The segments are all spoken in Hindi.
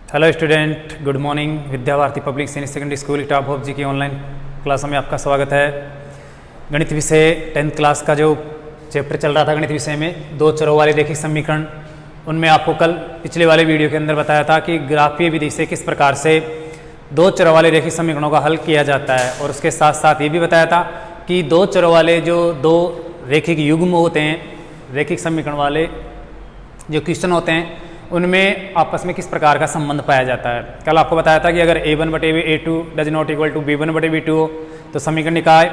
Hello student, good morning. Vidya Bharati public senior secondary school इटाप ऑफ जी की ऑनलाइन क्लास में आपका स्वागत है। गणित विषय 10th क्लास का जो चैप्टर चल रहा था गणित विषय में दो चरों वाले रैखिक समीकरण, उनमें आपको कल पिछले वाले वीडियो के अंदर बताया था कि ग्राफीय विधि से किस प्रकार से दो चरों वाले रैखिक समीकरणों का हल किया जाता है, और उसके साथ साथ ये भी बताया था कि दो चरों वाले जो दो रैखिक युग्म होते हैं, रैखिक समीकरण वाले जो क्वेश्चन होते हैं, उनमें आपस में किस प्रकार का संबंध पाया जाता है। कल आपको बताया था कि अगर a1 बटे a2 does not equal to b1 बटे b2 हो तो समीकरण निकाय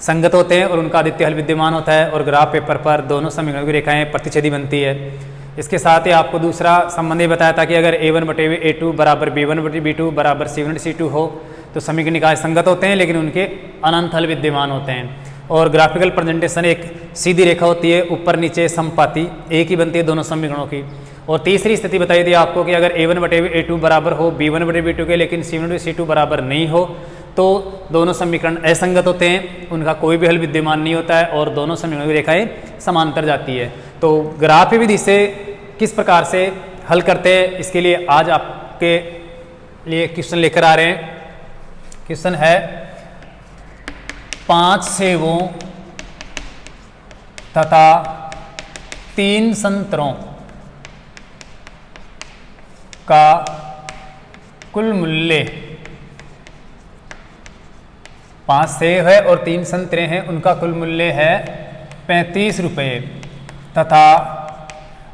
संगत होते हैं और उनका आदित्य हल विद्यमान होता है, और ग्राफ पेपर पर दोनों समीकरणों की रेखाएं प्रतिच्छेदी बनती है। इसके साथ ही आपको दूसरा संबंध ये बताया था कि अगर a1 बटे a2 बराबर b1 बटे b2 बराबर c1 बटे c2 हो तो समीकरण निकाय संगत होते हैं, लेकिन उनके अनंत हल विद्यमान होते हैं। और ग्राफिकल प्रेजेंटेशन एक सीधी रेखा होती है, ऊपर नीचे समपाती एक ही बनती है दोनों समीकरणों की। और तीसरी स्थिति बताई थी आपको कि अगर a1 बटे a2 बराबर हो b1 बटे b2 के, लेकिन c1 बटे c2 बराबर नहीं हो तो दोनों समीकरण असंगत होते हैं, उनका कोई भी हल विद्यमान नहीं होता है और दोनों समीकरणों की रेखाएं समांतर जाती है। तो ग्राफीय विधि से किस प्रकार से हल करते हैं, इसके लिए आज आपके लिए क्वेश्चन लेकर आ रहे हैं। क्वेश्चन है 5 सेवों तथा 3 संतरों का कुल मूल्य, 5 सेव है और 3 संतरे हैं, उनका कुल मूल्य है 35 रुपये, तथा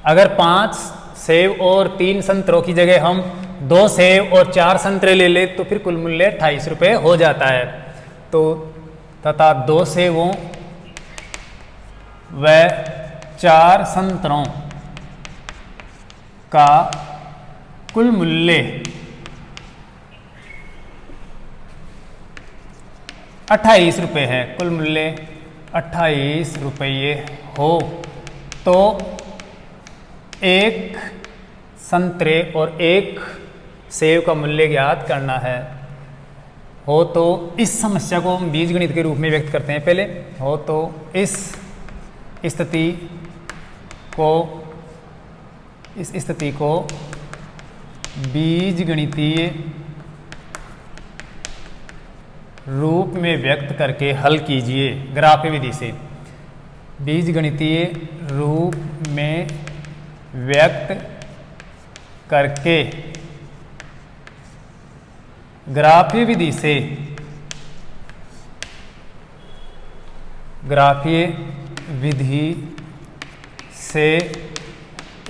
अगर 5 सेव और 3 संतरों की जगह हम 2 सेव और 4 संतरे ले ले तो फिर कुल मूल्य 28 रुपये हो जाता है। तो तथा 2 सेवों व 4 संतरों का कुल मूल्य 28 रुपये है, कुल मूल्य 28 रुपये हो तो एक संतरे और एक सेव का मूल्य ज्ञात करना है। हो तो इस समस्या को हम बीजगणित के रूप में व्यक्त करते हैं। पहले हो तो इस स्थिति को बीजगणितीय रूप में व्यक्त करके हल कीजिए। ग्राफीय विधि से बीजगणितीय रूप में व्यक्त करके ग्राफीय विधि से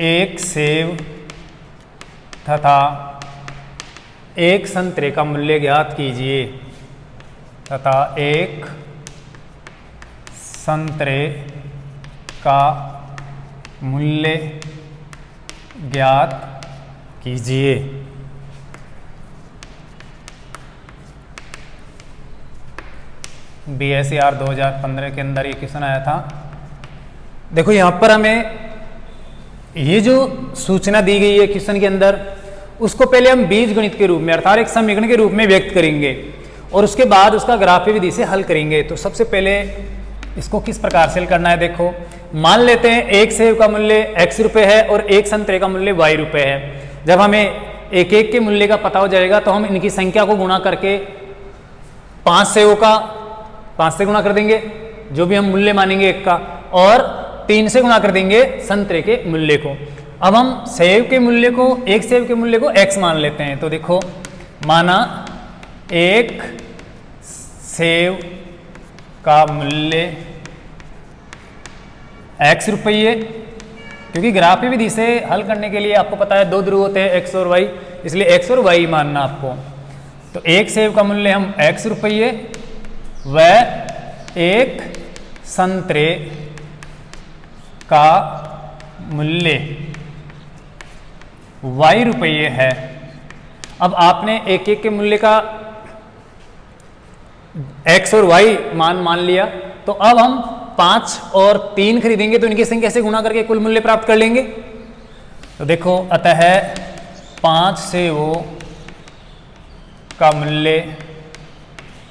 एक सेव तथा एक संतरे का मूल्य ज्ञात कीजिए, तथा एक संतरे का मूल्य ज्ञात कीजिए। BSER 2015 के अंदर ये क्वेश्चन आया था। देखो यहाँ पर हमें ये जो सूचना दी गई है क्वेश्चन के अंदर, उसको पहले हम बीजगणित के रूप में अर्थात एक समीकरण के रूप में व्यक्त करेंगे और उसके बाद उसका ग्राफीय विधि से हल करेंगे। तो सबसे पहले इसको किस प्रकार से हल करना है, देखो मान लेते हैं एक सेव का मूल्य x रुपये है और एक संतरे का मूल्य y रुपये है। जब हमें एक एक के मूल्य का पता हो जाएगा तो हम इनकी संख्या को गुणा करके 5 सेवों का 5 से गुणा कर देंगे जो भी हम मूल्य मानेंगे एक का, और 3 से गुणा कर देंगे संतरे के मूल्य को। अब हम सेव के मूल्य को, एक सेव के मूल्य को x मान लेते हैं। तो देखो माना एक सेव का मूल्य x रुपये, क्योंकि ग्राफीय विधि से हल करने के लिए आपको पता है दो ध्रुव होते हैं x और y, इसलिए x और y मानना आपको। तो एक सेव का मूल्य हम x रुपये व एक संतरे का मूल्य y रुपये है। अब आपने एक एक के मूल्य का x और y मान लिया, तो अब हम 5 और 3 खरीदेंगे तो इनकी संख्या से गुणा करके कुल मूल्य प्राप्त कर लेंगे। तो देखो अतः 5 सेवों का मूल्य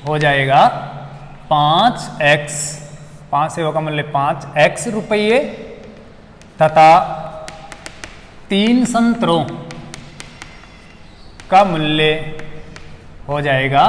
हो जाएगा 5x, 5 सेवों का मूल्य 5x रुपये तथा 3 संतरों का मूल्य हो जाएगा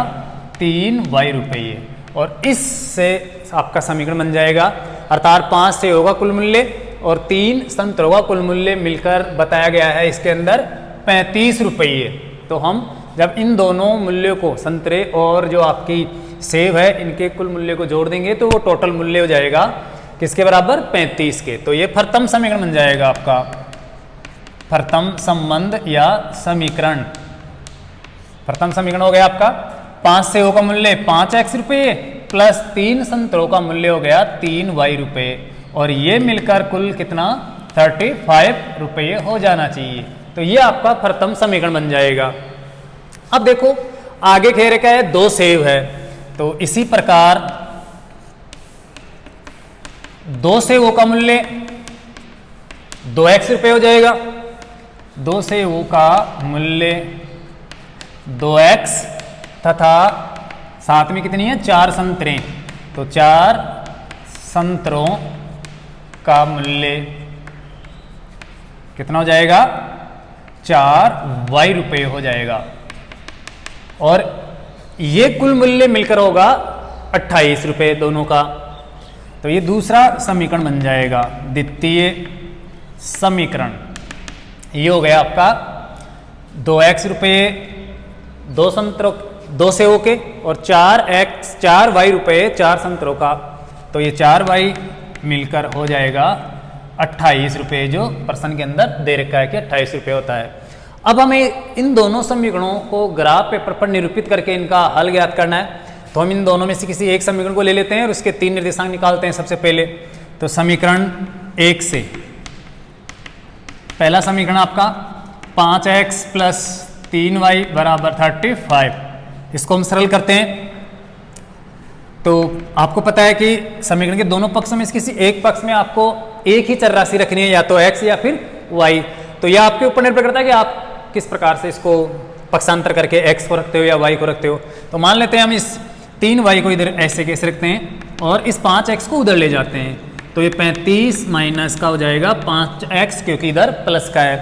3y रुपये, और इससे आपका समीकरण बन जाएगा, अर्थात 5 सेवों का कुल मूल्य और 3 संतरों का कुल मूल्य मिलकर बताया गया है इसके अंदर 35 रुपये। तो हम जब इन दोनों मूल्यों को, संतरे और जो आपकी सेब है, इनके कुल मूल्य को जोड़ देंगे तो वो टोटल मूल्य हो जाएगा किसके बराबर, 35 के। तो ये प्रथम समीकरण बन जाएगा आपका, प्रथम संबंध या समीकरण। प्रथम समीकरण हो गया आपका 5 सेवों का मूल्य 5x रुपये प्लस 3 संतरों का मूल्य हो गया 3y रुपये, और ये मिलकर कुल कितना, 35 रुपये हो जाना चाहिए। तो ये आपका प्रथम समीकरण बन जाएगा। अब देखो आगे घेरे का है 2 सेब है, तो इसी प्रकार 2 सेवों का मूल्य 2x रुपये हो जाएगा, 2 सेवों का मूल्य 2x, तथा साथ में कितनी है, 4 संतरे, तो 4 संतरों का मूल्य कितना हो जाएगा, 4y रुपये हो जाएगा, और ये कुल मूल्य मिलकर होगा 28 रुपये दोनों का। तो ये दूसरा समीकरण बन जाएगा, द्वितीय समीकरण। ये हो गया आपका 2x रुपये 2 संतरों, 2 सेवों के, और 4y रुपये 4 संतरों का, तो ये 4y मिलकर हो जाएगा 28 रुपये, जो प्रश्न के अंदर दे रखा है कि 28 रुपये होता है। अब हमें इन दोनों समीकरणों को ग्राफ पेपर पर निरूपित करके इनका हल ज्ञात करना है। तो हम इन दोनों में से किसी एक समीकरण को ले लेते हैं और उसके 3 निर्देशांक निकालते हैं सबसे पहले। तो समीकरण 1 से पहला समीकरण आपका 5x प्लस 3y बराबर 35, इसको हम सरल करते हैं। तो आपको पता है कि समीकरण के दोनों पक्षों में से किसी एक पक्ष में आपको एक ही चर राशि रखनी है, या तो x या फिर y। तो यह आपके ऊपर निर्भर करता है कि आप किस प्रकार से इसको पक्षांतर करके x को रखते हो या y को रखते हो। तो मान लेते हैं हम इस 3y को इधर ऐसे कैसे रखते हैं और इस 5x को उधर ले जाते हैं, तो ये 35 माइनस का हो जाएगा 5x, क्योंकि इधर प्लस का है।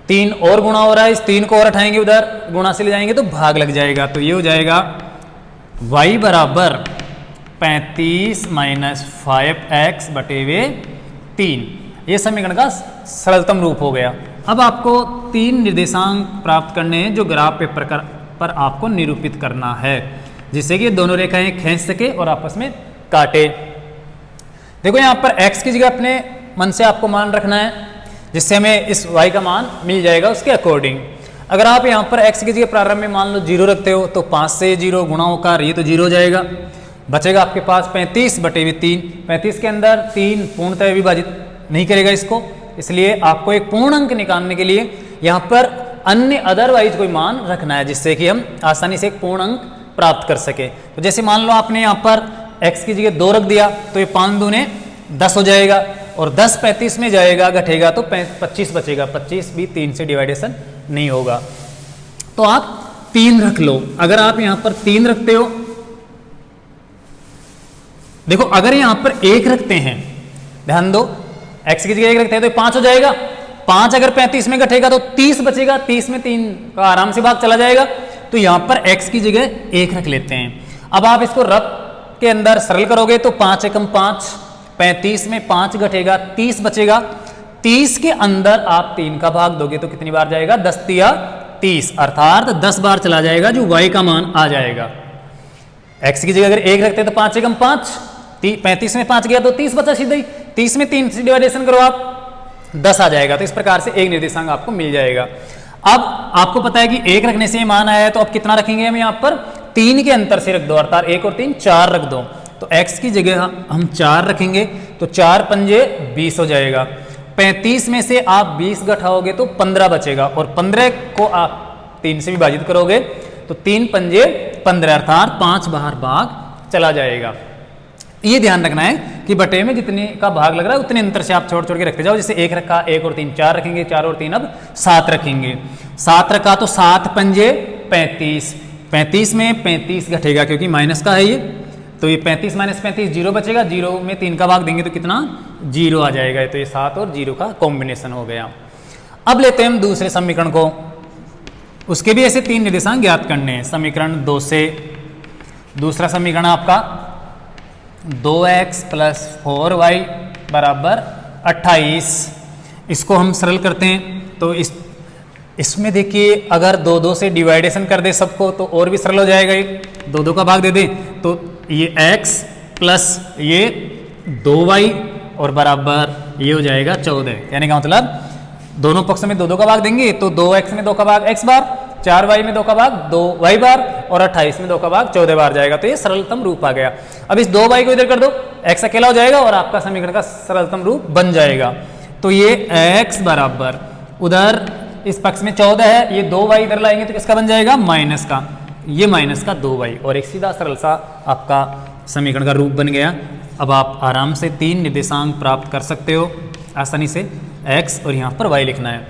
3 और गुणा हो रहा है, इस 3 को और हटाएंगे, उधर गुणा से ले जाएंगे तो भाग लग जाएगा। तो ये हो जाएगा y बराबर 35 माइनस 5x बटे हुए 3। ये समीकरण का सरलतम रूप हो गया। अब आपको 3 निर्देशांक प्राप्त करने हैं जो ग्राफ पेपर पर आपको निरूपित करना है, जिससे कि दोनों रेखाएं खींच सके और आपस में काटे। देखो यहाँ पर x की जगह अपने मन से आपको मान रखना है, जिससे हमें इस y का मान मिल जाएगा उसके अकॉर्डिंग। अगर आप यहाँ पर x की जगह प्रारंभ में मान लो 0 रखते हो, तो 5 से 0 गुणा होकर ये तो 0 हो जाएगा, बचेगा आपके पास 35 बटे हुए 3। 35 के अंदर 3 पूर्णतः विभाजित नहीं करेगा इसको, इसलिए आपको एक पूर्ण अंक निकालने के लिए यहाँ पर अन्य अदरवाइज कोई मान रखना है, जिससे कि हम आसानी से एक पूर्ण अंक प्राप्त कर सके। तो जैसे मान लो आपने यहाँ पर x की जगह 2 रख दिया, तो ये 5 दूने 10 हो जाएगा, और 10 35 में जाएगा, घटेगा तो 25 बचेगा। 25 भी 3 से डिवाइडेशन नहीं होगा, तो आप 3 रख लो। अगर आप यहाँ पर 3 रखते हो, देखो अगर यहाँ पर 1 रखते हैं, ध्यान दो, x की जगह 1 रखते हैं तो 5 हो जाएगा। 5 अगर 35 में घटेगा तो 30 बचेगा, 30 में 3 का आराम से भाग चला जाएगा। तो यहाँ पर x की जगह 1 रख लेते हैं। अब आप इसको रफ के अंदर सरल करोगे तो 5 एकम 5, 35 में 5 घटेगा, 30 बचेगा। 30 के अंदर आप 3 का भाग दोगे तो कितनी बार जाएगा, 10 तिया 30, अर्थात 10 बार चला जाएगा, जो y का मान आ जाएगा। x की जगह अगर 1 रखते हैं तो 5 एकम 5, 35 में 5 गया तो 30 बचा सीधा ही। 30 में 3 से डिवाइडेशन करो आप, 10 आ जाएगा। तो इस प्रकार से एक निर्देशांक आपको मिल जाएगा। अब आपको पता है कि 1 रखने से मान आया है, तो अब कितना रखेंगे हम यहाँ पर, 3 के अंतर से रख दो, अर्थात 1 और 3 4 रख दो। तो x की जगह हम 4 रखेंगे, तो 4 पंजे 20 हो जाएगा। 35 में से आप 20 घटाओगे तो 15 बचेगा, और 15 को आप 3 से विभाजित करोगे तो 3 पंजे 15, अर्थात 5 बाहर भाग चला जाएगा। ये ध्यान रखना है कि बटे में जितने का भाग लग रहा है उतने अंतर से आप छोड़ छोड़ के रखते जाओ। जैसे 1 रखा, 1 और 3 4 रखेंगे, 4 और 3 अब 7 रखेंगे। 7 रखा तो 7 पंजे 35, 35 में 35 घटेगा क्योंकि माइनस का है ये, तो ये 35 माइनस 35 0 बचेगा। 0 में 3 का भाग देंगे तो कितना, 0 आ जाएगा। तो ये 7 और 0 का कॉम्बिनेशन हो गया। अब लेते हैं हम दूसरे समीकरण को। उसके भी ऐसे 3 निर्देशांक ज्ञात करने हैं। समीकरण 2 से दूसरा समीकरण आपका 2x + 4y बराबर 28। इसको हम सरल करते हैं तो इसमें देखिए अगर 2 से डिवाइडेशन कर दे सबको तो और भी सरल हो जाएगा। ये 2 का भाग दे दें तो ये x प्लस ये 2y और बराबर ये हो जाएगा 14। यानी का मतलब दोनों पक्षों में 2 का भाग देंगे तो 2x में 2 का भाग x बार, 4y में 2 का भाग 2y बार और 28 में 2 का भाग 14 बार जाएगा। तो ये सरलतम रूप आ गया। अब इस 2y को इधर कर दो, x अकेला हो जाएगा और आपका समीकरण का सरलतम रूप बन जाएगा। तो ये x बराबर उधर इस पक्ष में 14 है, ये 2y इधर लाएंगे तो किसका बन जाएगा? माइनस का। ये माइनस का 2y और एक सीधा सरल सा आपका समीकरण का रूप बन गया। अब आप आराम से 3 निर्देशांक प्राप्त कर सकते हो आसानी से। x और यहाँ पर y लिखना है,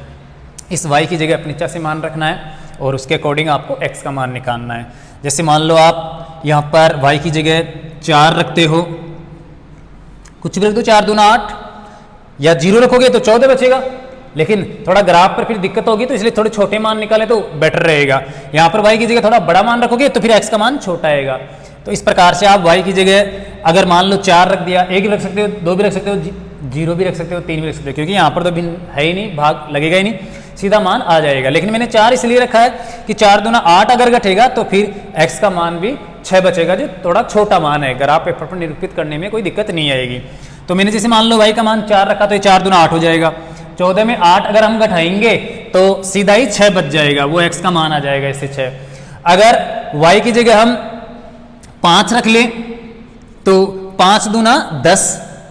इस y की जगह अपनी इच्छा से मान रखना है और उसके अकॉर्डिंग आपको x का मान निकालना है। जैसे मान लो आप यहाँ पर y की जगह 4 रखते हो, कुछ भी रख दो, 4 दूना 8 या 0 रखोगे तो 14 बचेगा। लेकिन थोड़ा ग्राफ पर फिर दिक्कत होगी तो इसलिए थोड़े छोटे मान निकाले तो बेटर रहेगा। यहाँ पर y की जगह थोड़ा बड़ा मान रखोगे तो फिर x का मान छोटा आएगा। तो इस प्रकार से आप y की जगह अगर मान लो 4 रख दिया, 1 भी रख सकते हो, 2 भी रख सकते हो, 0 भी रख सकते हो, 3 भी रख सकते हो, क्योंकि यहाँ पर तो भिन्न है ही नहीं, भाग लगेगा ही नहीं, सीधा मान आ जाएगा। लेकिन मैंने 4 इसलिए रखा है कि 4 दूना 8 अगर घटेगा तो फिर x का मान भी 6 बचेगा, जो थोड़ा छोटा मान है। ग्राफ पेपर पर निरूपित करने में कोई दिक्कत नहीं आएगी। तो मैंने जैसे मान लो y का मान 4 रखा तो ये 4 दूना 8 हो जाएगा। 14 में 8 अगर हम घटाएंगे तो सीधा ही 6 बच जाएगा, वो x का मान आ जाएगा इससे 6। अगर y की जगह हम 5 रख लें तो 5 दूना 10,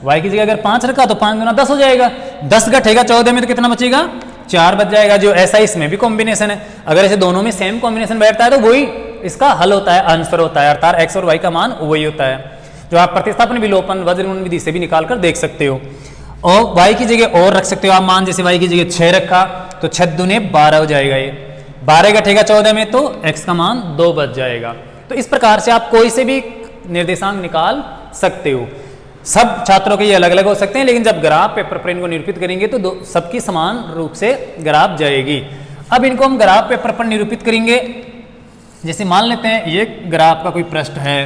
y की जगह अगर 5 रखा तो 5 दूना 10 हो जाएगा। 10 घटेगा 14 में तो कितना बचेगा? 4 बच जाएगा। जो ऐसा इसमें भी कॉम्बिनेशन है, अगर ऐसे दोनों में सेम कॉम्बिनेशन बैठता है तो वही इसका हल होता है, आंसर होता है, अर्थात x और y का मान वही होता है, जो आप प्रतिस्थापन विलोपन वज्रगुणन विधि से भी निकाल कर देख सकते हो। और y की जगह और रख सकते हो आप मान, जैसे y की जगह 6 रखा तो 6 दूने 12 हो जाएगा। ये 12 घटेगा 14 में तो x का मान 2 बच जाएगा। तो इस प्रकार से आप कोई से भी निर्देशांक निकाल सकते हो। सब छात्रों के ये अलग अलग हो सकते हैं, लेकिन जब ग्राफ पेपर पर इनको निरूपित करेंगे तो सबकी समान रूप से ग्राफ जाएगी। अब इनको हम ग्राफ पेपर पर निरूपित करेंगे। जैसे मान लेते हैं ये ग्राफ का कोई पृष्ठ है,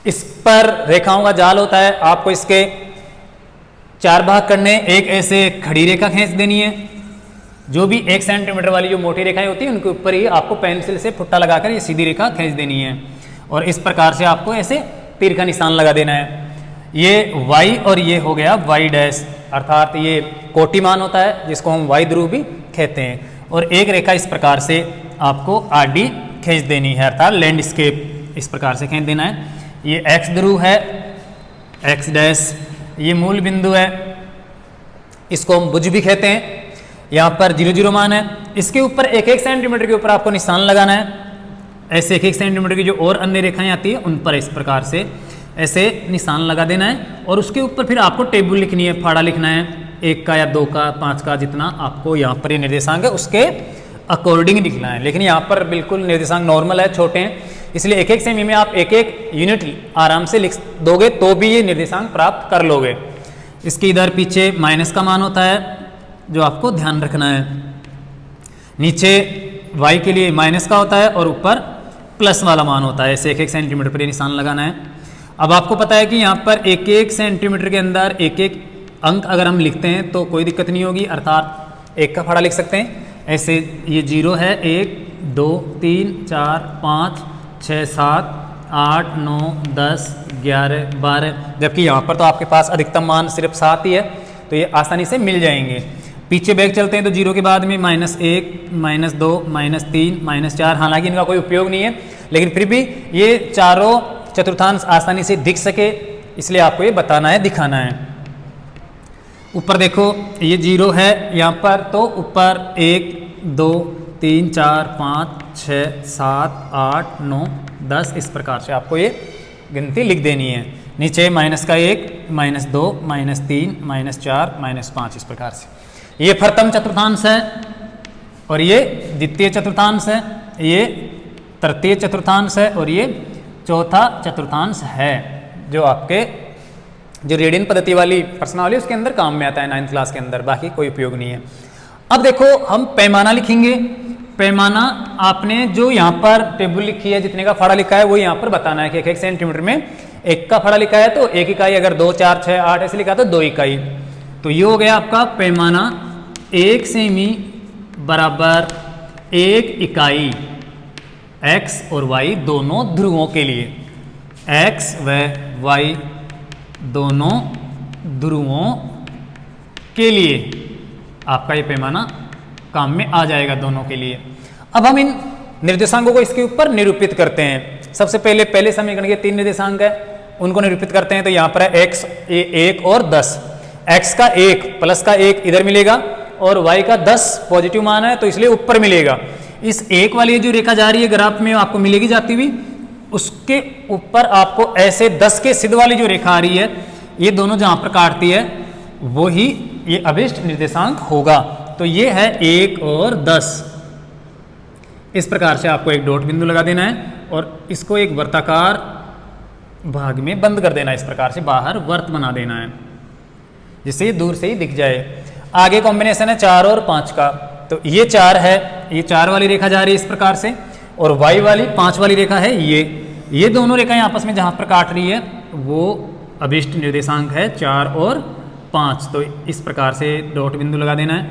इस पर रेखाओं का जाल होता है, आपको इसके 4 भाग करने, एक ऐसे खड़ी रेखा खींच देनी है, जो भी 1 सेंटीमीटर वाली जो मोटी रेखाएं होती है उनके ऊपर ही आपको पेंसिल से फुट्टा लगाकर ये सीधी रेखा खींच देनी है और इस प्रकार से आपको ऐसे तीर का निशान लगा देना है। ये y और ये हो गया y डैश, अर्थात ये कोटि मान होता है जिसको हम y ध्रुव भी कहते हैं। और एक रेखा इस प्रकार से आपको आडी खींच देनी है, अर्थात लैंडस्केप इस प्रकार से खींच देना है। ये x ध्रुव है, x डैश, ये मूल बिंदु है, इसको हम भुज भी कहते हैं। यहाँ पर 0 0 मान है, इसके ऊपर 1 1 सेंटीमीटर के ऊपर आपको निशान लगाना है। ऐसे 1 1 सेंटीमीटर की जो और अन्य रेखाएं आती है उन पर इस प्रकार से ऐसे निशान लगा देना है और उसके ऊपर फिर आपको टेबल लिखनी है, फाड़ा लिखना है, 1 का या 2 का 5 का, जितना आपको यहाँ पर ये निर्देशांक है उसके अकॉर्डिंग लिखना है। लेकिन यहाँ पर बिल्कुल निर्देशांक नॉर्मल है, छोटे हैं, इसलिए 1 1 सेमी में आप 1 1 यूनिट आराम से लिख दोगे तो भी ये निर्देशांक प्राप्त कर लोगे। इसके इधर पीछे माइनस का मान होता है जो आपको ध्यान रखना है, नीचे y के लिए माइनस का होता है और ऊपर प्लस वाला मान होता है। ऐसे 1 1 सेंटीमीटर पर ये निशान लगाना है। अब आपको पता है कि यहाँ पर 1 1 सेंटीमीटर के अंदर 1 1 अंक अगर हम लिखते हैं तो कोई दिक्कत नहीं होगी, अर्थात 1 का फाड़ा लिख सकते हैं। ऐसे ये 0 है, 1 2 3 4 5 6 7 8 9 10 11 12, जबकि यहाँ पर तो आपके पास अधिकतम मान सिर्फ 7 ही है, तो ये आसानी से मिल जाएंगे। पीछे बैक चलते हैं तो 0 के बाद में -1 -2 -3 -4, हालांकि इनका कोई उपयोग नहीं है, लेकिन फिर भी ये चारों चतुर्थांश आसानी से दिख सके इसलिए आपको ये बताना है, दिखाना है। ऊपर देखो ये 0 है यहाँ पर, तो ऊपर 1 2 3 4 5 6 7 8 9 10 इस प्रकार से आपको ये गिनती लिख देनी है। नीचे -1 -2 -3 -4 -5 इस प्रकार से। ये प्रथम चतुर्थांश है और ये द्वितीय चतुर्थांश है, ये तृतीय चतुर्थांश है और ये चौथा चतुर्थांश है, जो आपके जो रेडियन पद्धति वाली प्रश्नावली उसके अंदर काम में आता है 9th क्लास के अंदर, बाकी कोई उपयोग नहीं है। अब देखो हम पैमाना लिखेंगे। पैमाना आपने जो यहाँ पर टेबल लिखी है, जितने का फाड़ा लिखा है वो यहाँ पर बताना है कि 1 सेंटीमीटर में 1 का फाड़ा लिखा है तो 1 इकाई, अगर 2, 4, 6, 8 ऐसे लिखा तो 2 इकाई। तो ये हो गया आपका पैमाना 1 सेमी बराबर 1 इकाई x और y दोनों ध्रुवों के लिए, x व y दोनों ध्रुवों के लिए आपका ये पैमाना काम में आ जाएगा दोनों के लिए। अब हम इन निर्देशांकों को इसके ऊपर निरूपित करते हैं। सबसे पहले समीकरण के 3 निर्देशांक है, उनको निरूपित करते हैं। तो यहाँ पर है x 1 और 10, x का 1 प्लस का 1 इधर मिलेगा और y का 10 पॉजिटिव मान है तो इसलिए ऊपर मिलेगा। इस 1 वाली जो रेखा जा रही है ग्राफ में आपको मिलेगी जाती हुई, उसके ऊपर आपको ऐसे 10 के सिद्ध वाली जो रेखा आ रही है, ये दोनों जहां पर काटती है वो ही ये अभिष्ट निर्देशांक होगा। तो ये है 1 और 10। इस प्रकार से आपको एक डॉट बिंदु लगा देना है और इसको एक वर्ताकार भाग में बंद कर देना है। इस प्रकार से बाहर वर्त बना देना है जिससे ये दूर से ही दिख जाए। आगे कॉम्बिनेशन है 4 और 5 का। तो ये 4 है, ये 4 वाली रेखा जा रही है इस प्रकार से, और y वाली 5 वाली रेखा है ये दोनों रेखाएं आपस में जहां पर काट रही है वो अभिष्ट निर्देशांक है 4 और 5। तो इस प्रकार से डॉट बिंदु लगा देना है,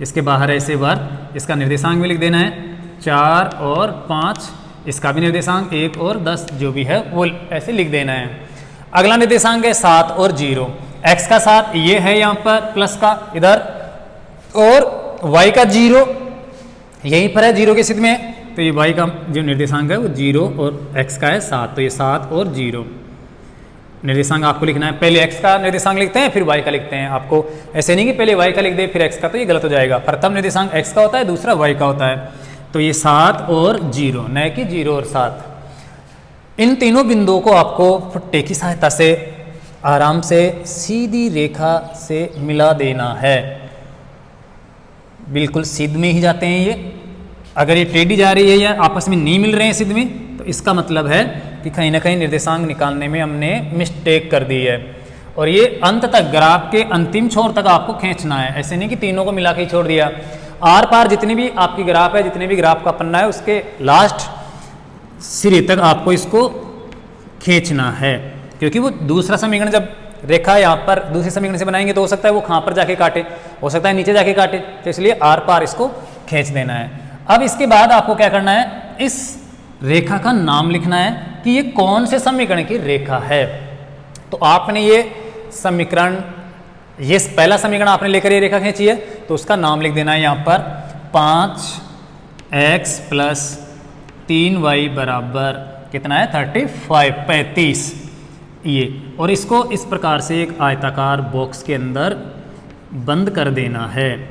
इसके बाहर ऐसे वर्त, इसका निर्देशांक भी लिख देना है 4 और 5, इसका भी निर्देशांक 1 और 10 जो भी है वो ऐसे लिख देना है। अगला निर्देशांक है 7 और 0, x का 7 ये है यहाँ पर प्लस का इधर, और y का 0 यहीं पर है 0 के सिद्ध में, तो ये y का जो निर्देशांक है वो 0 और x का है 7, तो ये 7 और 0 निर्देशांक आपको लिखना है। पहले x का निर्देशांक लिखते हैं फिर y का लिखते हैं। आपको ऐसे नहीं कि पहले y का लिख दे फिर x का, तो ये गलत हो जाएगा। प्रथम निर्देशांक x का होता है, दूसरा y का होता है। तो ये 7 और 0, न कि 0 और 7। इन तीनों बिंदुओं को आपको फुट्टे की सहायता से आराम से सीधी रेखा से मिला देना है। बिल्कुल सिद्ध में ही जाते हैं ये। अगर ये टेढ़ी जा रही है या आपस में नहीं मिल रहे हैं सिद्ध में, तो इसका मतलब है कि कहीं ना कहीं निर्देशांक निकालने में हमने मिस्टेक कर दी है। और ये अंत तक ग्राफ के अंतिम छोर तक आपको खींचना है, ऐसे नहीं कि तीनों को मिला के ही छोड़ दिया। आर पार जितनी भी आपकी ग्राफ है, जितने भी ग्राफ का पन्ना है, उसके लास्ट सिरे तक आपको इसको खींचना है, क्योंकि वो दूसरा समीकरण जब रेखा यहाँ पर दूसरे समीकरण से बनाएंगे तो हो सकता है वो कहाँ पर जाके काटे, हो सकता है नीचे जाके काटे, तो इसलिए आर पार इसको खींच देना है। अब इसके बाद आपको क्या करना है, इस रेखा का नाम लिखना है कि ये कौन से समीकरण की रेखा है। तो आपने ये समीकरण, ये पहला समीकरण आपने लेकर ये रेखा खींची है, तो उसका नाम लिख देना है यहाँ पर 5x प्लस 3y बराबर कितना है 35 ये। और इसको इस प्रकार से एक आयताकार बॉक्स के अंदर बंद कर देना है,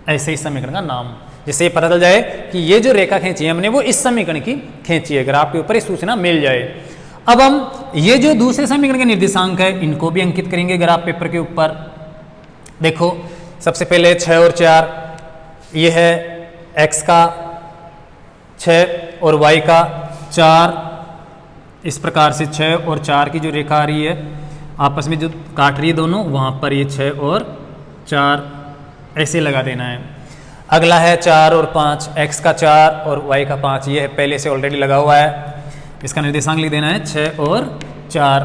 ऐसे ही समीकरण का नाम, जिससे ये पता चल जाए कि ये जो रेखा खींची है हमने वो इस समीकरण की खींची है, ग्राफ के ऊपर ये सूचना मिल जाए। अब हम ये जो दूसरे समीकरण के निर्देशांक है इनको भी अंकित करेंगे ग्राफ पेपर के ऊपर। देखो सबसे पहले 6 और 4, ये है x का 6 और y का 4। इस प्रकार से 6 और 4 की जो रेखा आ रही है आपस में जो काट रही है दोनों, वहाँ पर ये 6 और 4 ऐसे लगा देना है। अगला है 4 और 5, x का 4 और y का 5, ये है पहले से ऑलरेडी लगा हुआ है, इसका निर्देशांक लिख देना है 6 और 4।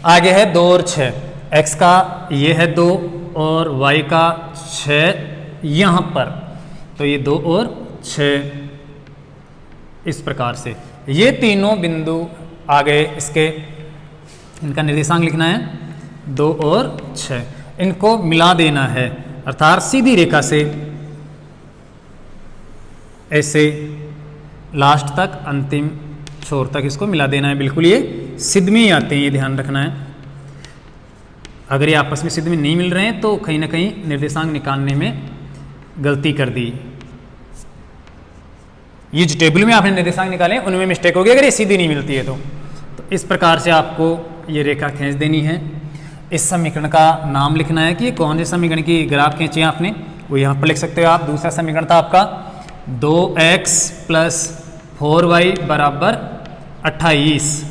आगे है 2 और 6, x का ये है 2 और y का 6 यहाँ पर, तो ये 2 और 6 इस प्रकार से ये तीनों बिंदु आ गए। इसके इनका निर्देशांक लिखना है 2 और 6, इनको मिला देना है, अर्थात सीधी रेखा से ऐसे लास्ट तक अंतिम छोर तक इसको मिला देना है। बिल्कुल ये सिद्ध में ही आते हैं, ये ध्यान रखना है। अगर ये आपस में सिद्ध में नहीं मिल रहे हैं तो कहीं ना कहीं निर्देशांक निकालने में गलती कर दी। ये जो टेबल में आपने निर्देशांक निकाले उनमें मिस्टेक होगी अगर ये सीधी नहीं मिलती है तो इस प्रकार से आपको ये रेखा खींच देनी है। इस समीकरण का नाम लिखना है कि कौन से समीकरण की ग्राफ खींची है आपने, वो यहाँ पर लिख सकते हो आप। दूसरा समीकरण था आपका 2x प्लस 4y बराबर 28,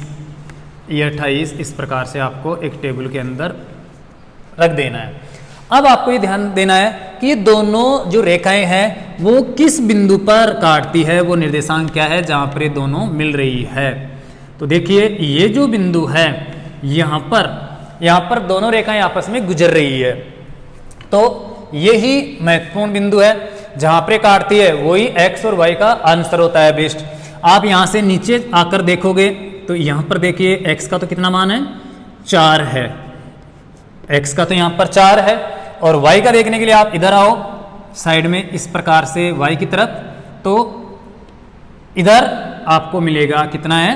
ये 28 इस प्रकार से आपको एक टेबल के अंदर रख देना है। अब आपको ये ध्यान देना है कि ये दोनों जो रेखाएं हैं वो किस बिंदु पर काटती है, वो निर्देशांक क्या है जहां पर ये दोनों मिल रही है। तो देखिए ये जो बिंदु है यहाँ पर दोनों रेखाएं आपस में गुजर रही है, तो यही महत्वपूर्ण बिंदु है जहां पर काटती है, वही x और y का आंसर होता है बेस्ट। आप यहां से नीचे आकर देखोगे तो यहां पर देखिए x का तो कितना मान है 4 है, x का तो यहां पर 4 है, और y का देखने के लिए आप इधर आओ साइड में इस प्रकार से y की तरफ, तो इधर आपको मिलेगा कितना है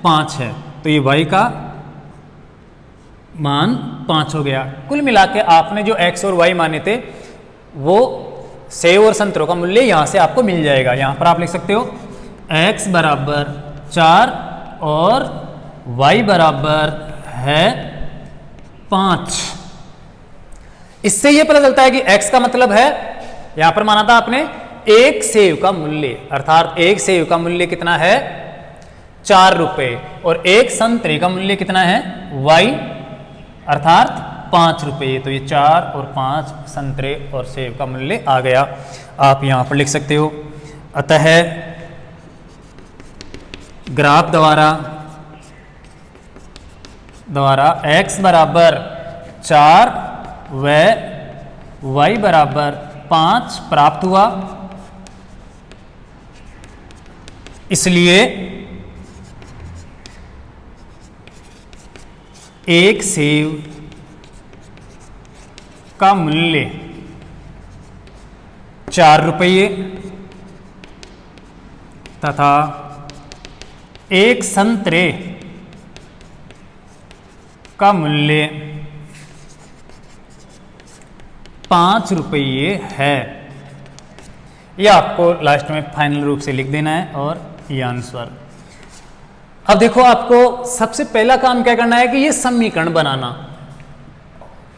5 है, तो ये y का मान 5 हो गया। कुल मिला के आपने जो x और y माने थे वो सेव और संतरों का मूल्य यहां से आपको मिल जाएगा। यहां पर आप लिख सकते हो x बराबर 4 और y बराबर है 5। इससे यह पता चलता है कि x का मतलब है, यहां पर माना था आपने एक सेव का मूल्य, अर्थात एक सेव का मूल्य कितना है 4 रुपए, और एक संतरे का मूल्य कितना है y अर्थात 5 रुपये। तो ये 4 और 5 संतरे और सेब का मूल्य आ गया, आप यहां पर लिख सकते हो। अतः ग्राफ द्वारा x बराबर 4 व y बराबर 5 प्राप्त हुआ, इसलिए एक सेव का मूल्य 4 रुपये तथा एक संतरे का मूल्य 5 रुपये है। यह आपको लास्ट में फाइनल रूप से लिख देना है और ये आंसर। अब देखो आपको सबसे पहला काम क्या करना है कि ये समीकरण बनाना।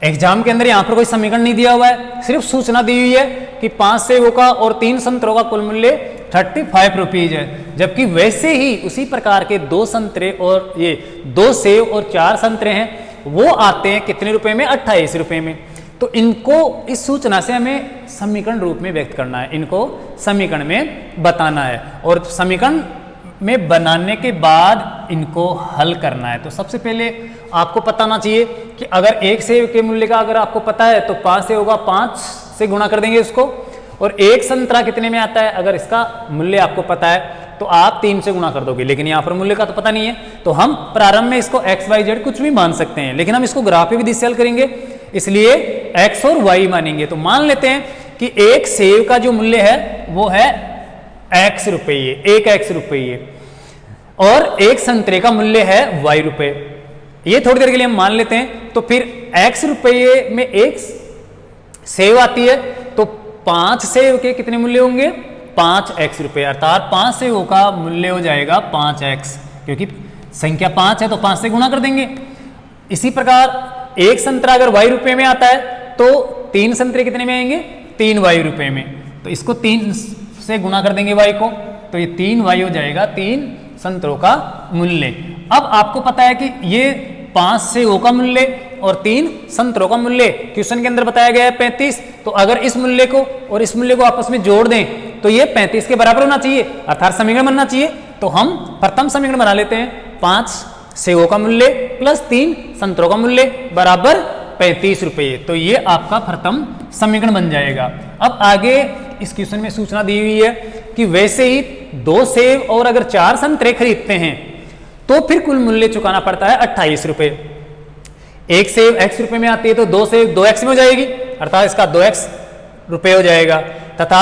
एग्जाम के अंदर यहां पर कोई समीकरण नहीं दिया हुआ है, सिर्फ सूचना दी हुई है कि 5 सेवों का और 3 संतरों का कुल मूल्य 35 रुपीज है, जबकि वैसे ही उसी प्रकार के 2 संतरे और ये 2 सेव और 4 संतरे हैं, वो आते हैं कितने रुपए में 28 रुपए में। तो इनको इस सूचना से हमें समीकरण रूप में व्यक्त करना है, इनको समीकरण में बताना है, और समीकरण में बनाने के बाद इनको हल करना है। तो सबसे पहले आपको पता होना चाहिए कि अगर एक सेव के मूल्य का अगर आपको पता है तो 5 से होगा, 5 से गुणा कर देंगे उसको, और एक संतरा कितने में आता है अगर इसका मूल्य आपको पता है तो आप 3 से गुणा कर दोगे, लेकिन यहाँ पर मूल्य का तो पता नहीं है, तो हम प्रारंभ में इसको x y z कुछ भी मान सकते हैं, लेकिन हम इसको ग्राफ विधि से हल करेंगे, इसलिए x और y मानेंगे। तो मान लेते हैं कि एक सेव का जो मूल्य है वो है x रुपये, 1x रुपये, और एक संतरे का मूल्य है y रुपये। ये थोड़ी देर के लिए हम मान लेते हैं, तो फिर x रुपये में एक सेव आती है, तो 5 सेव के कितने मूल्य होंगे 5x रुपये, अर्थात 5 सेवों का मूल्य हो जाएगा 5x, क्योंकि संख्या 5 है तो 5 से गुणा कर देंगे। इसी प्रकार एक संतरा अगर y रुपये में आता है तो 3 संतरे कितने में आएंगे 3y रुपये में, तो इसको 3 से गुणा कर देंगे y को, तो ये 3y हो जाएगा 3 संतरों का मूल्य। अब आपको पता है कि ये 5 सेवों का मूल्य और 3 संतरों का मूल्य क्वेश्चन के अंदर बताया गया है 35, तो अगर इस मूल्य को और इस मूल्य को आपस में जोड़ दें तो ये 35 के बराबर होना चाहिए, अर्थात समीकरण बनना चाहिए। तो हम प्रथम समीकरण बना लेते हैं, 5 सेवों का मूल्य प्लस 3 संतरों का मूल्य बराबर 35 रुपये, तो ये आपका प्रथम समीकरण बन जाएगा। अब आगे इस क्वेश्चन में सूचना दी हुई है कि वैसे ही 2 सेव और अगर 4 संतरे खरीदते हैं तो फिर कुल मूल्य चुकाना पड़ता है 28 रुपये। एक सेव x रुपये में आती है तो 2 सेव 2x में हो जाएगी, अर्थात इसका 2x रुपये हो जाएगा, तथा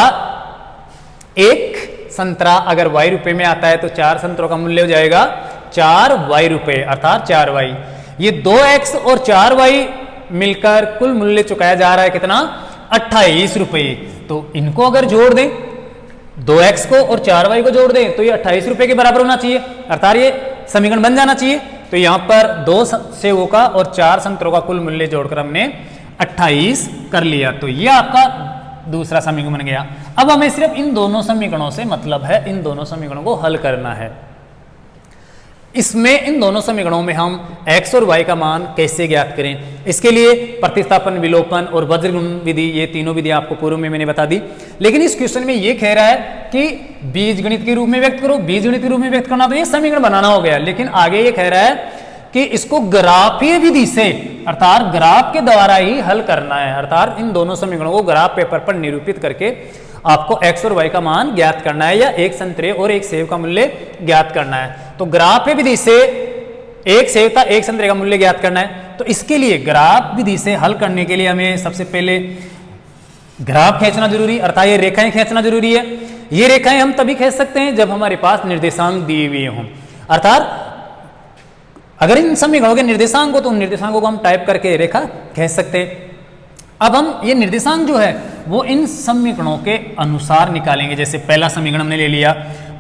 एक संतरा अगर y रुपये में आता है तो 4 संतरों का मूल्य हो जाएगा 4y रुपये, अर्थात 4y। ये 2x और 4y मिलकर कुल मूल्य चुकाया जा रहा है कितना 28 रुपये। तो इनको अगर जोड़ दें 2x को और 4y को जोड़ दें तो ये 28 रुपये के बराबर होना चाहिए, अर्थात ये समीकरण बन जाना चाहिए। तो यहाँ पर 2 सेवों का और 4 संतरों का कुल मूल्य जोड़कर हमने 28 कर लिया, तो ये आपका दूसरा समीकरण बन गया। अब हमें सिर्फ इन दोनों समीकरणों से मतलब है, इन दोनों समीकरणों को हल करना है। इसमें इन दोनों समीकरणों में हम x और y का मान कैसे ज्ञात करें, इसके लिए प्रतिस्थापन, विलोपन और वज्रगुण विधि, ये तीनों विधि आपको पूर्व में मैंने बता दी। लेकिन इस क्वेश्चन में ये कह रहा है कि बीजगणित के रूप में व्यक्त करो। बीजगणित के रूप में व्यक्त करना तो ये समीकरण बनाना हो गया, लेकिन आगे ये कह रहा है कि इसको ग्राफीय विधि से, अर्थात ग्राफ के द्वारा ही हल करना है। अर्थात इन दोनों समीकरणों को ग्राफ पेपर पर निरूपित करके आपको x और y का मान ज्ञात करना है, या एक संतरे और एक सेब का मूल्य ज्ञात करना है। तो ग्राफ विधि से एक सेब का एक संतरे का मूल्य ज्ञात करना है। तो इसके लिए ग्राफ विधि से हल करने के लिए हमें सबसे पहले ग्राफ खींचना जरूरी, अर्थात ये रेखाएं खींचना जरूरी है। ये रेखाएं हम तभी खींच सकते हैं जब हमारे पास निर्देशांक दिए हुए हों। अर्थात अगर इन समीकरणों के निर्देशांक हो तो उन निर्देशांकों को हम टाइप करके रेखा खींच सकते हैं। अब हम ये निर्देशांक जो है वो इन समीकरणों के अनुसार निकालेंगे। जैसे पहला समीकरण हमने ले लिया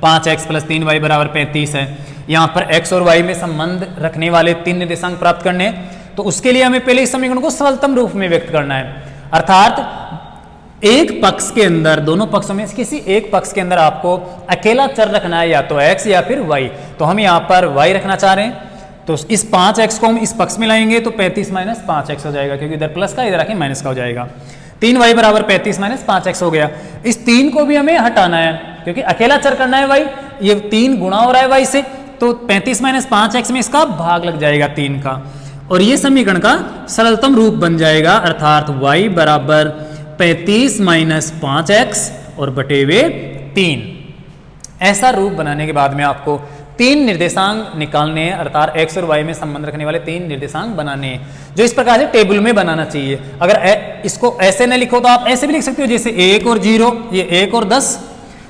5x + 3y = 35 है। यहाँ पर x और y में संबंध रखने वाले 3 निर्देशांक प्राप्त करने हैं, तो उसके लिए हमें पहले इस समीकरण को सरलतम रूप में व्यक्त करना है। अर्थात एक पक्ष के अंदर, दोनों पक्षों में किसी एक पक्ष के अंदर आपको अकेला चर रखना है, या तो x या फिर y। तो हम यहाँ पर y रखना चाह रहे हैं, तो इस 5x को हम इस पक्ष में लाएंगे तो 35 - 5x हो जाएगा, क्योंकि इधर प्लस का इधर आके माइनस का हो जाएगा। 3y = 35 - 5x हो गया। इस 3 को भी हमें हटाना है, क्योंकि अकेला चर करना है y, ये 3 गुणा हो रहा है y से, तो 35 - 5x में इसका भाग लग जाएगा 3 का, और ये समीकरण का सरलतम रूप बन जाएगा। अर्थात y = 35 - 5x और बटे हुए 3। ऐसा रूप बनाने के बाद में आपको 3 निर्देशांक निकालने हैं, अर्थात x और y में संबंध रखने वाले 3 निर्देशांक बनाने हैं, जो इस प्रकार से टेबल में बनाना चाहिए। अगर इसको ऐसे न लिखो तो आप ऐसे भी लिख सकते हो, जैसे 1 और 0, ये 1 और 10,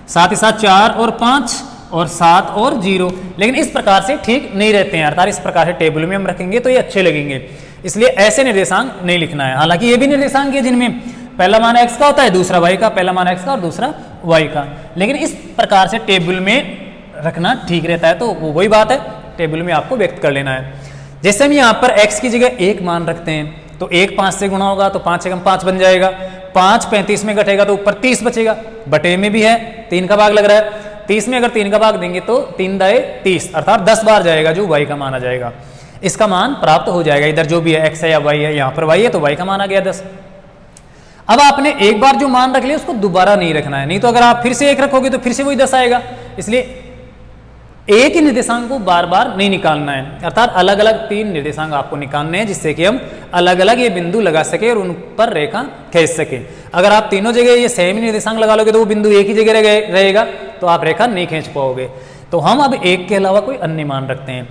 साथ ही साथ 4 और 5 और 7 और 0। लेकिन इस प्रकार से ठीक नहीं रहते हैं, अर्थात इस प्रकार से टेबल में हम रखेंगे तो ये अच्छे लगेंगे, इसलिए ऐसे निर्देशांक नहीं लिखना है। हालांकि ये भी निर्देशांक है जिनमें पहला मान x का होता है, दूसरा y का, पहला मान x का और दूसरा y का, लेकिन इस प्रकार से टेबल में रखना ठीक रहता है। तो वो वही बात है, टेबल में आपको व्यक्त कर लेना है। जैसे हम यहाँ पर x की जगह 1 मान रखते हैं, तो 1 5 से गुणा होगा तो 5 × 5 बन जाएगा। 5 35 में घटेगा तो ऊपर 30 बचेगा, बटे में भी है 3 का भाग लग रहा है। 30 में अगर 3 का भाग देंगे तो 3 दाए 30, अर्थात 10 बार जाएगा जो y का मान आ जाएगा। इसका मान प्राप्त हो जाएगा। इधर जो भी है x है या y है, यहाँ पर y है तो y का मान आ गया 10। अब आपने एक बार जो मान रख लिया उसको दोबारा नहीं रखना है, नहीं तो अगर आप फिर से 1 रखोगे तो फिर से वही 10 आएगा। इसलिए एक ही निर्देशांक को बार बार नहीं निकालना है, अर्थात अलग अलग 3 निर्देशांक आपको निकालने हैं, जिससे कि हम अलग अलग ये बिंदु लगा सके और उन पर रेखा खींच सके। अगर आप तीनों जगह ये सेम निर्देशांक लगा लोगे तो वो बिंदु एक ही जगह रहेगा, तो आप रेखा नहीं खींच पाओगे। तो हम अब 1 के अलावा कोई अन्य मान रखते हैं।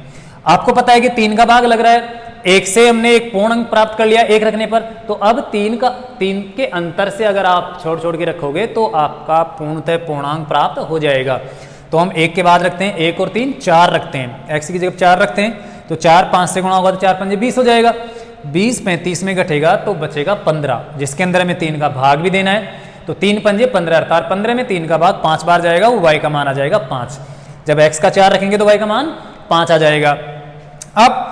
आपको पता है कि 3 का भाग लग रहा है, 1 से हमने एक पूर्ण अंक प्राप्त कर लिया 1 रखने पर, तो अब 3 के अंतर से अगर आप छोड़ के रखोगे तो आपका पूर्णतः पूर्णांक प्राप्त हो जाएगा। तो हम 1 के बाद रखते हैं 1 और 3 4 रखते हैं, x की जगह 4 रखते हैं, तो 4 5 से गुणा होगा तो 4 5 20 हो जाएगा। 20 35 में घटेगा तो बचेगा 15, जिसके अंदर हमें 3 का भाग भी देना है। तो 3 पंजे 15, अर्थात 15 में 3 का भाग 5 बार जाएगा, वो y का मान आ जाएगा 5। जब x का 4 रखेंगे तो y का मान 5 आ जाएगा। अब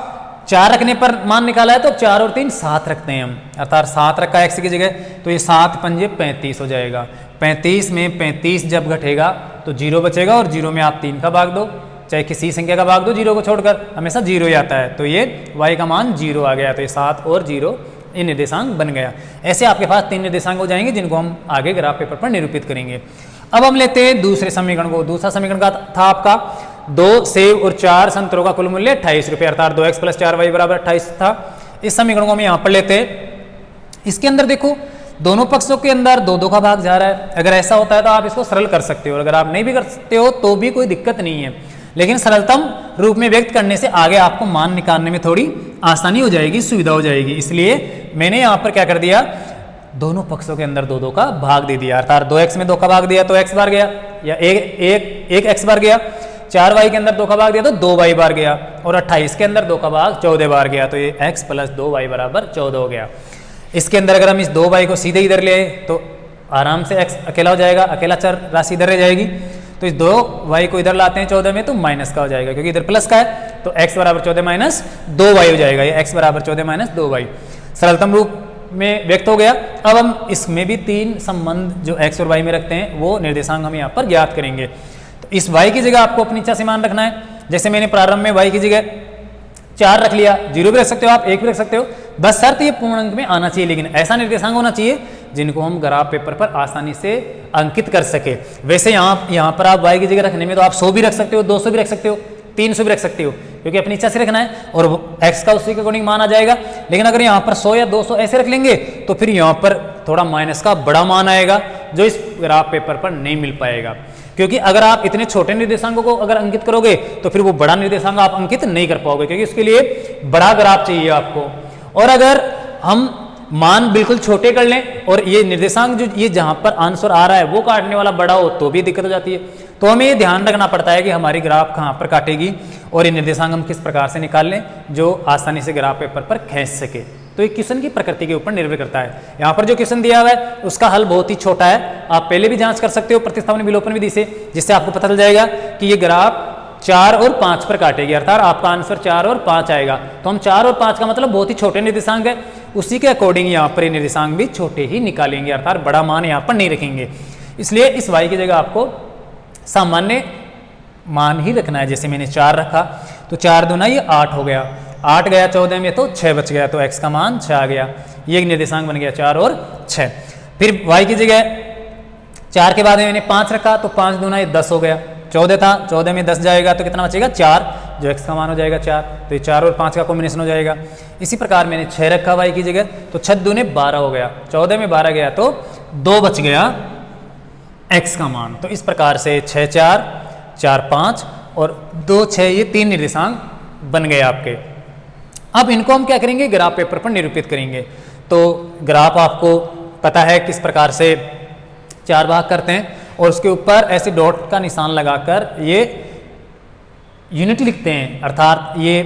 4 रखने पर मान निकाला है तो 4 और 3 7 रखते हैं हम, अर्थात 7 रखा है x की जगह, तो ये 7 पंजे 35 हो जाएगा। 35 में 35 जब घटेगा तो 0 बचेगा, और 0 में आप 3 का भाग दो, चाहे किसी संख्या का भाग दो, 0 को छोड़कर हमेशा 0 ही आता है, तो ये y का मान 0 आ गया। तो ये 7 और 0 ये निर्देशांक बन गया। ऐसे आपके पास 3 निर्देशांक हो जाएंगे जिनको हम आगे ग्राफ पेपर पर निरूपित करेंगे। अब हम लेते हैं दूसरे समीकरण को। दूसरा समीकरण का था आपका 2 सेब और 4 संतरों का कुल मूल्य 28 रुपये, अर्थात 2x + 4y = 28 था। इस समीकरण को हम यहाँ पर लेते हैं। इसके अंदर देखो दोनों पक्षों के अंदर 2 का भाग जा रहा है। अगर ऐसा होता है तो आप इसको सरल कर सकते हो, अगर आप नहीं भी कर सकते हो तो भी कोई दिक्कत नहीं है, लेकिन सरलतम रूप में व्यक्त करने से आगे आपको मान निकालने में थोड़ी आसानी हो जाएगी, सुविधा हो जाएगी। इसलिए मैंने यहाँ पर क्या कर दिया, दोनों पक्षों के अंदर 2 का भाग दे दिया, अर्थात 2x में 2 का भाग दिया तो x बार गया, या एक x बार गया। 4y के अंदर 2 का भाग दिया तो 2y बार गया, और 28 के अंदर 2 का भाग 14 बार गया, तो ये x + 2y = 14 हो गया। इसके अंदर अगर हम इस 2y को सीधे इधर ले तो आराम से x अकेला हो जाएगा, अकेला चर राशि इधर रह जाएगी। तो इस 2y को इधर लाते हैं 14 में तो माइनस का हो जाएगा, क्योंकि इधर प्लस का है, तो x = 14 - 2y हो जाएगा। ये x = 14 - 2y सरलतम रूप में व्यक्त हो गया। अब हम इसमें भी 3 संबंध जो x और y में रखते हैं वो निर्देशांक हम यहाँ पर ज्ञात करेंगे। तो इस y की जगह आपको अपनी इच्छा से मान रखना है। जैसे मैंने प्रारंभ में y की जगह 4 रख लिया, 0 भी रख सकते हो आप, 1 भी रख सकते हो, बस शर्त ये पूर्णांक में आना चाहिए, लेकिन ऐसा निर्देशांक होना चाहिए जिनको हम ग्राफ पेपर पर आसानी से अंकित कर सके। वैसे यहाँ पर आप y की जगह रखने में तो आप 100 भी रख सकते हो, 200 भी रख सकते हो, 300 भी रख सकते हो, क्योंकि अपनी इच्छा से रखना है और x का उसी के अकॉर्डिंग मान आ जाएगा। लेकिन अगर यहाँ पर 100 या 200 ऐसे रख लेंगे तो फिर यहाँ पर थोड़ा माइनस का बड़ा मान आएगा जो इस ग्राफ पेपर पर नहीं मिल पाएगा, क्योंकि अगर आप इतने छोटे निर्देशांकों को अगर अंकित करोगे तो फिर वो बड़ा निर्देशांक आप अंकित नहीं कर पाओगे, क्योंकि उसके लिए बड़ा ग्राफ चाहिए आपको। और अगर हम मान बिल्कुल छोटे कर लें और ये निर्देशांक जो ये जहां पर आंसर आ रहा है वो काटने वाला बड़ा हो तो भी दिक्कत हो जाती है। तो हमें ये ध्यान रखना पड़ता है कि हमारी ग्राफ कहाँ पर काटेगी और ये निर्देशांक हम किस प्रकार से निकाल लें जो आसानी से ग्राफ पेपर पर खींच सके। तो ये क्वेश्चन की प्रकृति के ऊपर निर्भर करता है। यहाँ पर जो क्वेश्चन दिया हुआ है उसका हल बहुत ही छोटा है, आप पहले भी जांच कर सकते हो प्रतिस्थापन विलोपन विधि से, जिससे आपको पता चल जाएगा कि ये ग्राफ 4 और 5 पर काटेगी, अर्थात आपका आंसर 4 और 5 आएगा। तो हम 4 और 5 का मतलब बहुत ही छोटे निर्देशांक है, उसी के अकॉर्डिंग यहाँ पर ये निर्देशांक भी छोटे ही निकालेंगे, अर्थात बड़ा मान यहाँ पर नहीं रखेंगे। इसलिए इस y की जगह आपको सामान्य मान ही रखना है। जैसे मैंने 4 रखा तो 4 दूना ये 8 हो गया, 8 गया 14 में तो 6 बच गया, तो x का मान 6 आ गया। ये एक निर्देशांक बन गया 4 और 6। फिर y की जगह 4 के बाद में मैंने 5 रखा तो 5 दूना ये 10 हो गया, 14 था, 14 में 10 जाएगा तो कितना बचेगा 4, जो x का मान हो जाएगा 4, तो ये 4 और 5 का कॉम्बिनेशन हो जाएगा। इसी प्रकार मैंने 6 रखा y की जगह तो 6 दूने 12 हो गया, 14 में 12 गया तो 2 बच गया x का मान। तो इस प्रकार से 6 4 4 5 और 2 6 ये 3 निर्देशांक बन गए आपके। अब इनको हम क्या करेंगे, ग्राफ पेपर पर निरूपित करेंगे। तो ग्राफ आपको पता है किस प्रकार से 4 भाग करते हैं और उसके ऊपर ऐसे डॉट का निशान लगाकर ये यूनिट लिखते हैं, अर्थात ये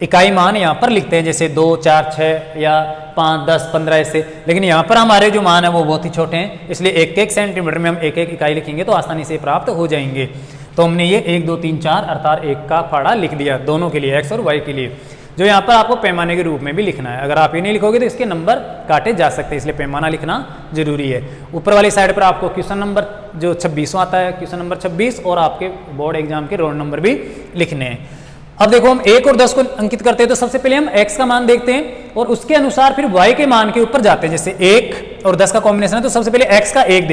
इकाई मान यहाँ पर लिखते हैं, जैसे 2 4 6 या 5 10 15 ऐसे। लेकिन यहाँ पर हमारे जो मान है वो बहुत ही छोटे हैं, इसलिए 1 सेंटीमीटर में हम 1 इकाई लिखेंगे तो आसानी से प्राप्त हो जाएंगे। तो हमने ये 1 2 3 4 अर्थात 1 का फाड़ा लिख दिया दोनों के लिए, x और y के लिए, जो यहाँ पर आपको पैमाने के रूप में भी लिखना है। अगर आप ये नहीं लिखोगे तो इसके नंबर काटे जा सकते हैं, इसलिए पैमाना लिखना जरूरी है। ऊपर वाली साइड पर आपको क्वेश्चन नंबर जो 26 आता है, क्वेश्चन नंबर 26 और आपके बोर्ड एग्जाम के रोल नंबर भी लिखने हैं। अब देखो हम 1 और 10 को अंकित करते हैं तो सबसे पहले हम x का मान देखते हैं और उसके अनुसार फिर y के मान के ऊपर जाते हैं। जैसे 1 और 10 का कॉम्बिनेशन है तो सबसे पहले x का 1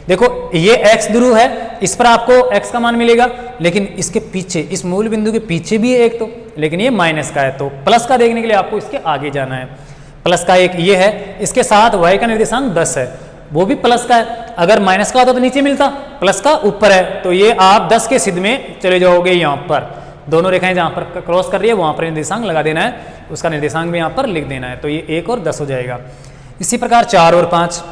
देखो ये x ध्रुव है, इस पर आपको x का मान मिलेगा, लेकिन इसके पीछे इस मूल बिंदु के पीछे भी है एक, तो लेकिन ये माइनस का है, तो प्लस का देखने के लिए आपको इसके आगे जाना है। प्लस का 1 ये है, इसके साथ y का निर्देशांक 10 है, वो भी प्लस का है। अगर माइनस का होता तो नीचे मिलता, प्लस का ऊपर है, तो ये आप 10 के सिद्ध में चले जाओगे। यहाँ पर दोनों रेखाएं जहाँ पर क्रॉस कर रही है वहाँ पर निर्देशांक लगा देना है, उसका निर्देशांक भी यहाँ पर लिख देना है, तो ये 1 और 10 हो जाएगा। इसी प्रकार 4 और 5,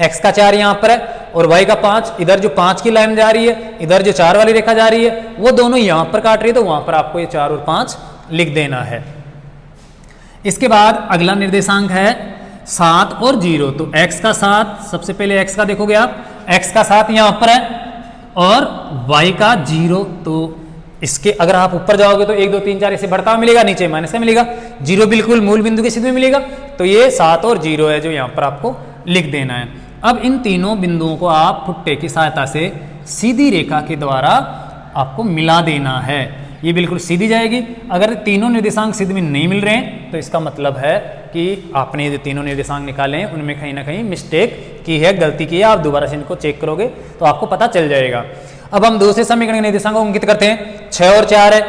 x का 4 यहाँ पर है और y का 5, इधर जो 5 की लाइन जा रही है, इधर जो 4 वाली रेखा जा रही है, वो दोनों यहाँ पर काट रही है, तो वहाँ पर आपको ये 4 और 5 लिख देना है। इसके बाद अगला निर्देशांक है 7 और 0, तो x का 7, सबसे पहले x का देखोगे आप, x का 7 यहाँ पर है और y का 0, तो इसके अगर आप ऊपर जाओगे तो 1 2 3 4 इसे बढ़ता हुआ मिलेगा, नीचे माइनस का मिलेगा, 0 बिल्कुल मूल बिंदु के सिद्ध में मिलेगा, तो ये 7 और 0 है जो यहाँ पर आपको लिख देना है। अब इन तीनों बिंदुओं को आप फुट्टे की सहायता से सीधी रेखा के द्वारा आपको मिला देना है, ये बिल्कुल सीधी जाएगी। अगर तीनों निर्देशांक सिद्ध में नहीं मिल रहे हैं तो इसका मतलब है कि आपने जो तीनों निर्देशांक निकाले हैं उनमें कहीं ना कहीं मिस्टेक की है, गलती की है। आप दोबारा से इनको चेक करोगे तो आपको पता चल जाएगा। अब हम दूसरे समीकरण के निर्देशांक को अंकित करते हैं। 6 और 4 है,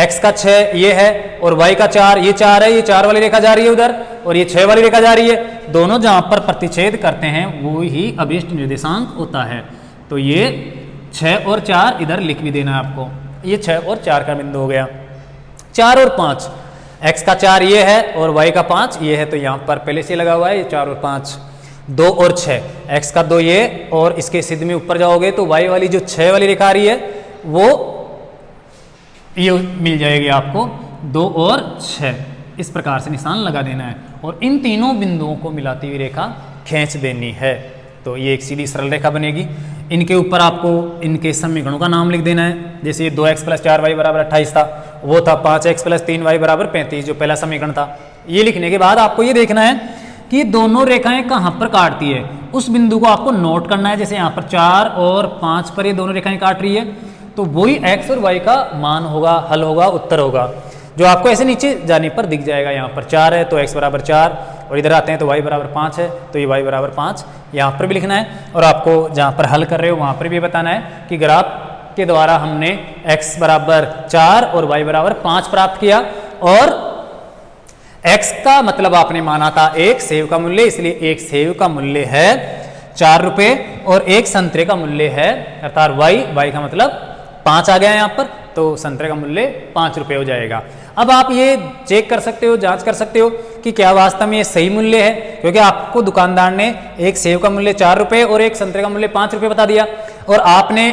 x का 6 ये है और y का 4 ये 4 है, ये 4 वाली रेखा जा रही है उधर और ये 6 वाली रेखा जा रही है, दोनों जहां पर प्रतिच्छेद करते हैं वो ही अभिष्ट निर्देशांक होता है। तो ये 6 और 4 इधर लिख भी देना है आपको, ये 6 और 4 का बिंदु हो गया। 4 और 5, x का 4 ये है और y का 5 ये है, तो यहाँ पर पहले से लगा हुआ है ये 4 और 5। 2 और 6, x का 2 ये और इसके सिद्ध में ऊपर जाओगे तो y वाली जो 6 वाली रेखा आ रही है वो ये मिल जाएगी आपको 2 और 6, इस प्रकार से निशान लगा देना है और इन तीनों बिंदुओं को मिलाती हुई रेखा खींच देनी है, तो ये एक सीधी सरल रेखा बनेगी। इनके ऊपर आपको इनके समीकरणों का नाम लिख देना है। जैसे ये 2x + 4y = 28 था, वो था 5x + 3y = 35, जो पहला समीकरण था। ये लिखने के बाद आपको ये देखना है कि ये दोनों रेखाएं कहाँ पर काटती है, उस बिंदु को आपको नोट करना है। जैसे यहाँ पर 4 और 5 पर ये दोनों रेखाएं काट रही है, तो वही x और y का मान होगा, हल होगा, उत्तर होगा, जो आपको ऐसे नीचे जाने पर दिख जाएगा। यहाँ पर 4 है तो x बराबर 4, और इधर आते हैं तो y बराबर 5 है, तो ये y बराबर 5 यहाँ पर भी लिखना है। और आपको जहाँ पर हल कर रहे हो वहाँ पर भी बताना है कि ग्राफ के द्वारा हमने x बराबर 4 और y बराबर 5 प्राप्त किया, और x का मतलब आपने माना था एक सेव का मूल्य, इसलिए एक सेव का मूल्य है 4 रुपये, और एक संतरे का मूल्य है अर्थात y का मतलब 5 आ गया यहाँ पर, तो संतरे का मूल्य 5 रुपये हो जाएगा। अब आप ये चेक कर सकते हो, जांच कर सकते हो कि क्या वास्तव में ये सही मूल्य है, क्योंकि आपको दुकानदार ने एक सेव का मूल्य 4 रुपये और एक संतरे का मूल्य 5 रुपये बता दिया, और आपने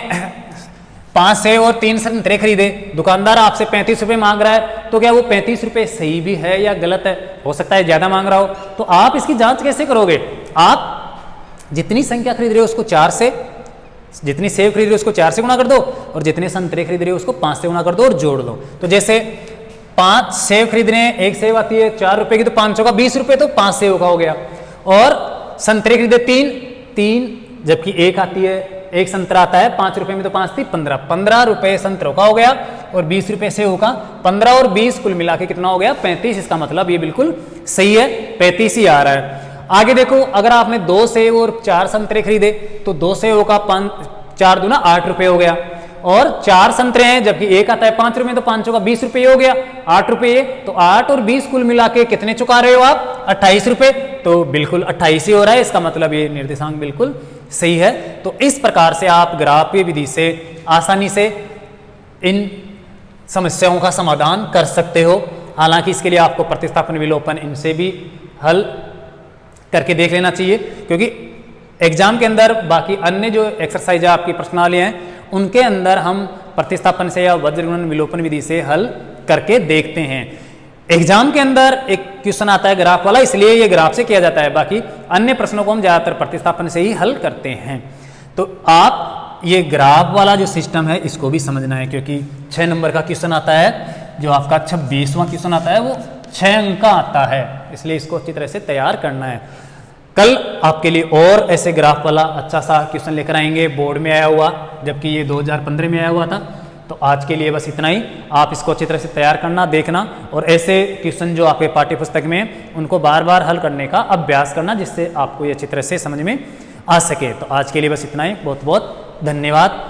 5 सेव और 3 संतरे खरीदे, दुकानदार आपसे 35 रुपये मांग रहा है, तो क्या वो 35 रुपये सही भी है या गलत है? हो सकता है ज़्यादा मांग रहा हो, तो आप इसकी जाँच कैसे करोगे? आप जितनी संख्या खरीद रहे हो उसको 4 से, जितनी सेव खरीद रहे हो उसको 4 से गुणा कर दो, और जितने संतरे खरीद रहे हो उसको 5 से गुणा कर दो और जोड़ दो। तो जैसे 5 सेव खरीद रहे हैं, एक सेव आती है 4 रुपए की, तो 500 का 20 रुपये, तो 5 सेव का हो गया। और संतरे खरीदे 3 जबकि एक आती है, एक संतरा आता है 5 रुपए में, तो 5 थी 15 रुपए संतरों का हो गया, और 20 रुपए सेव का। 15 और 20 कुल मिला के कितना हो गया? 35। इसका मतलब ये बिल्कुल सही है, 35 ही आ रहा है। आगे देखो, अगर आपने 2 सेव और 4 संतरे खरीदे, तो 2 सेव का 4 दूना 8 रुपये हो गया, और 4 संतरे हैं जबकि एक आता है 5 रुपये, तो 500 का 20 रुपये हो गया, 8 रुपये, तो 8 और 20 कुल मिला के कितने चुका रहे हो आप? 28 रुपये, तो बिल्कुल 28 ही हो रहा है। इसका मतलब ये निर्देशांक बिल्कुल सही है। तो इस प्रकार से आप ग्राफीय विधि से आसानी से इन समस्याओं का समाधान कर सकते हो। हालांकि इसके लिए आपको प्रतिस्थापन, विलोपन, इनसे भी हल करके देख लेना चाहिए, क्योंकि एग्जाम के अंदर बाकी अन्य जो एक्सरसाइज है आपकी प्रश्नावली हैं, उनके अंदर हम प्रतिस्थापन से या वज्रगुणन विलोपन विधि से हल करके देखते हैं। एग्जाम के अंदर एक क्वेश्चन आता है ग्राफ वाला, इसलिए ये ग्राफ से किया जाता है, बाकी अन्य प्रश्नों को हम ज्यादातर प्रतिस्थापन से ही हल करते हैं। तो आप ये ग्राफ वाला जो सिस्टम है इसको भी समझना है, क्योंकि 6 नंबर का क्वेश्चन आता है, जो आपका 26वां क्वेश्चन आता है वो 6 अंक का आता है, इसलिए इसको अच्छी तरह से तैयार करना है। कल आपके लिए और ऐसे ग्राफ वाला अच्छा सा क्वेश्चन लेकर आएंगे, बोर्ड में आया हुआ, जबकि ये 2015 में आया हुआ था। तो आज के लिए बस इतना ही। आप इसको अच्छी तरह से तैयार करना, देखना, और ऐसे क्वेश्चन जो आपके पाठ्य पुस्तक में उनको बार बार हल करने का अभ्यास करना, जिससे आपको ये अच्छी तरह से समझ में आ सके। तो आज के लिए बस इतना ही। बहुत बहुत धन्यवाद।